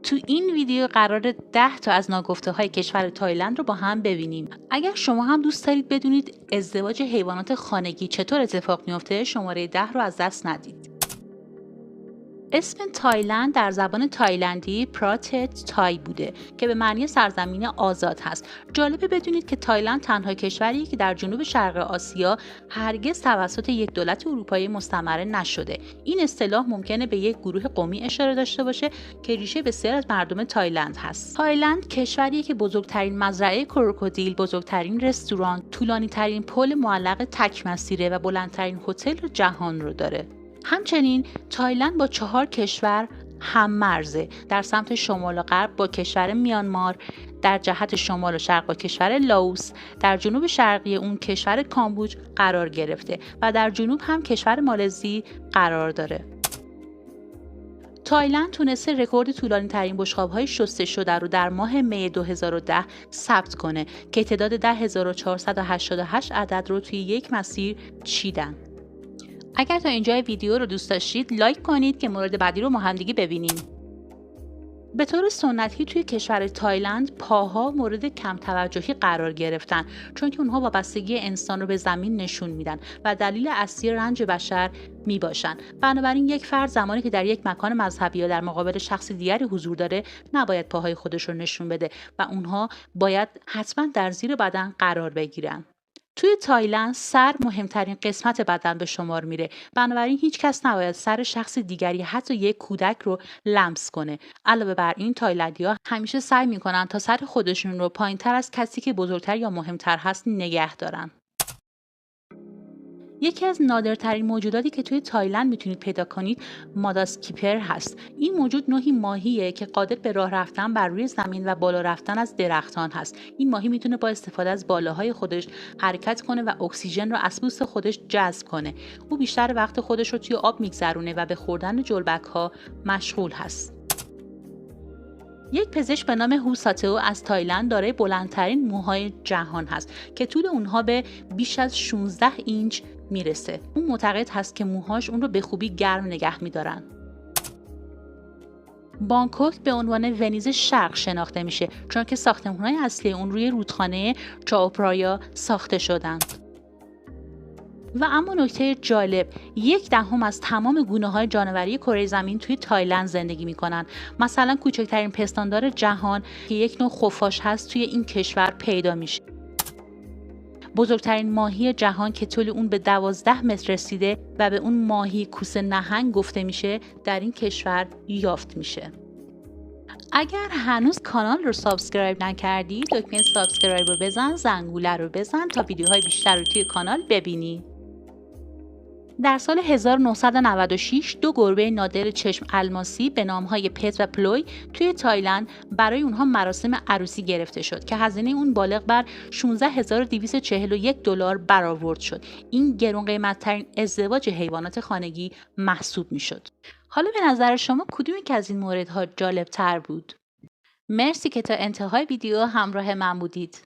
تو این ویدیو قرار 10 تا از ناگفته‌های کشور تایلند رو با هم ببینیم. اگر شما هم دوست دارید بدونید ازدواج حیوانات خانگی چطور اتفاق میفته، شماره 10 رو از دست ندید. اسم تایلند در زبان تایلندی پراتت تای بوده که به معنی سرزمین آزاد هست. جالبه بدونید که تایلند تنها کشوریه که در جنوب شرق آسیا هرگز توسط یک دولت اروپایی مستعمره نشده. این اصطلاح ممکنه به یک گروه قومی اشاره داشته باشه که ریشه بسیار از مردم تایلند هست. تایلند کشوریه که بزرگترین مزرعه کروکودیل، بزرگترین رستوران، طولانی‌ترین پل معلق تک مسیره و بلندترین هتل جهان رو داره. همچنین تایلند با 4 کشور هم مرزه. در سمت شمال و غرب با کشور میانمار، در جهت شمال و شرق با کشور لاوس، در جنوب شرقی اون کشور کامبوج قرار گرفته و در جنوب هم کشور مالزی قرار داره. تایلند تونسته رکورد طولانی ترین بشقاب‌های شسته شده رو در ماه می 2010 ثبت کنه که تعداد 10488 عدد رو توی یک مسیر چیدن. اگر تا اینجای ویدیو رو دوست داشتید لایک کنید که مورد بعدی رو ما هم دیگه ببینیم. به طور سنتی توی کشور تایلند پاها مورد کم توجهی قرار گرفتن چون که اونها وابستگی انسان رو به زمین نشون میدن و دلیل اصلی رنج بشر می باشن. بنابراین یک فرد زمانی که در یک مکان مذهبی یا در مقابل شخص دیگری حضور داره نباید پاهای خودش رو نشون بده و اونها باید حتما در زیر بدن قرار بگیرن. توی تایلند سر مهمترین قسمت بدن به شمار میره. بنابراین هیچ کس نباید سر شخص دیگری حتی یک کودک رو لمس کنه. علاوه بر این تایلندی‌ها همیشه سعی میکنن تا سر خودشون رو پایین‌تر از کسی که بزرگتر یا مهمتر هست نگه دارن. یکی از نادرترین موجوداتی که توی تایلند میتونید پیدا کنید ماداسکیپر هست. این موجود نوعی ماهیه که قادر به راه رفتن بر روی زمین و بالا رفتن از درختان هست. این ماهی میتونه با استفاده از بالاهای خودش حرکت کنه و اکسیژن رو از پوست خودش جذب کنه. او بیشتر وقت خودش رو توی آب میگذرونه و به خوردن جلبک‌ها مشغول هست. یک پزشک به نام هو ساتئو از تایلند دارای بلندترین موهای جهان هست که طول اونها به بیش از 16 اینچ میرسه. اون معتقد هست که موهاش اون رو به خوبی گرم نگه میدارن. بانکوک به عنوان ونیز شرق شناخته میشه چون که ساختمان‌های اصلی اون روی رودخانه چائو پرایا ساخته شدند. و اما نکته جالب، 1/10 از تمام گونه‌های جانوری کره زمین توی تایلند زندگی می‌کنن. مثلا کوچکترین پستاندار جهان که یک نوع خفاش هست توی این کشور پیدا میشه. بزرگترین ماهی جهان که طول اون به 12 متر رسیده و به اون ماهی کوسه نهنگ گفته میشه در این کشور یافت میشه. اگر هنوز کانال رو سابسکرایب نکردی دکمه سابسکرایب رو بزن، زنگوله رو بزن تا ویدیوهای بیشتر رو توی کانال ببینی. در سال 1996 دو گربه نادر چشم الماسی به نامهای پت و پلوی توی تایلند برای اونها مراسم عروسی گرفته شد که هزینه اون بالغ بر 16241 دلار برآورد شد. این گران قیمت‌ترین ازدواج حیوانات خانگی محسوب میشد. حالا به نظر شما کدومی که از این موردها جالب تر بود؟ مرسی که تا انتهای ویدیو همراه من بودید.